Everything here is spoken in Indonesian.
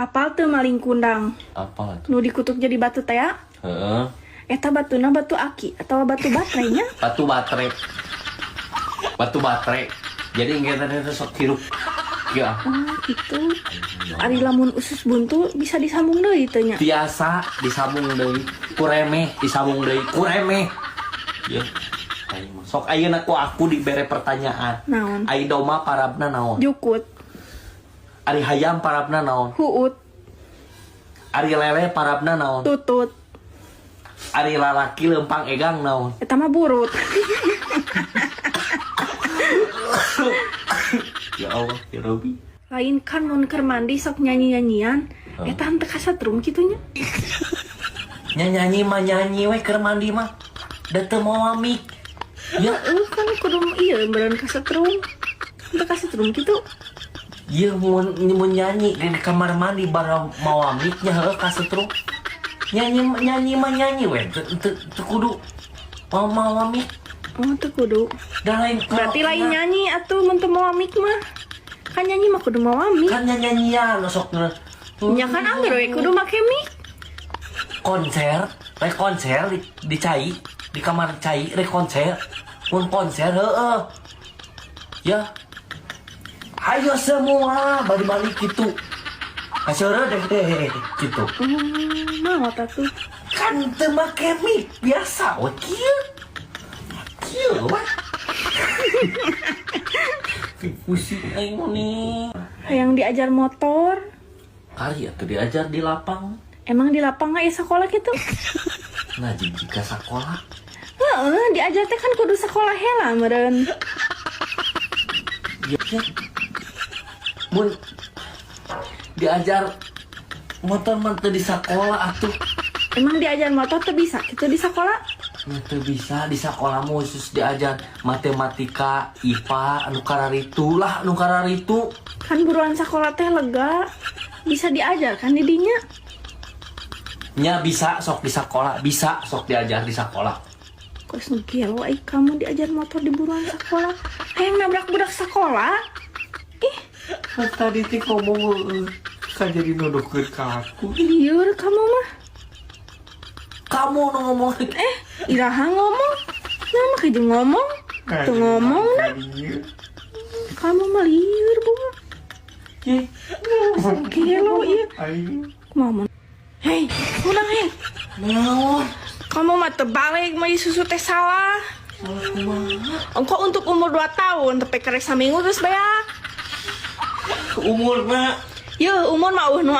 Apal tuh maling kundang Apa tuh? nu dikutuk jadi batu teh ya? Heeh. Eta batuna batu aki atau batu baterainya? Batu baterai. Batu baterai. Jadi ingin ada sok hirup. Ya. Oh gitu. Ari lamun usus buntu bisa disambung deui teh nya. Biasa disambung deui. Kuremeh disambung deui. Kuremeh. Ya. Sok ayeuna ku aku dibere pertanyaan. Naon? Ai doma parabna naon? Jukut, Ari hayam parabna naon? huut, Ari lele parabna naon? tutut. Ari lalaki lempang egang naon? Eta mah burut. Ya Allah, ya Rabbi. Lain kan mun keur mandi sok nyanyi-nyanyian. Eta henteu kasatrum kitu nya. Nyanyi mah nyanyi we keur mandi mah. Da teu moal mik. Ya, Kan kudu ieu beureun kasatrum. Henteu kasatrum kitu. ieu mun nyanyi di kamar mandi bara moal miknya heueuh ka setrum. Nyanyi mah nyanyi we, teu kudu moal mik. Oh teu kudu. Da lain Berarti lain nyanyi atuh mun teu moal mik mah. Kan nyanyi mah kudu moal mik. kan nyanyian sokna. Nya kan anggar we kudu make mik. konser di cai di kamar cai konser pun konser heeh ya ayo semua balik gitu kaseur deh gitu Naon eta tuh? kan teu make mic biasa we kieu we pusing aing nih Hayang diajar motor. kali atuh diajar di lapang Emang di lapang aya sekolah gitu? nah jika sekolah Heeh, diajar teh kan kudu sekolah heula meureun. ya mun diajar motor mah teu di sekolah atuh Emang diajar motor teu bisa gitu di sekolah? teu bisa di sekolah mah khusus diajar matematika IPA anu kararitu lah anu kararitu Kan buruan sekolah teh lega. Bisa diajar kan di dinya. nya bisa sok di sekolah bisa sok diajar di sekolah Kos gelo ai kamu diajar motor di buruan sekolah. Hayang nabrak budak sekolah. Ih, tadi teh ngomong kan jadi nuduhkeun ka aku liur kamu mah. kamu nu ngomong Iraha ngomong. Nah, mah keju ngomong. Tuh ngomong nah. Kamu mah liur bunga. Gelo ieu. Ngomong. Hei, pulang hei. naon Kamu mah terbalik mah susu teh salah. Engkau untuk umur 2 tahun tapi kerek saminggu terus beak. umurna Yeuh, umur mah nu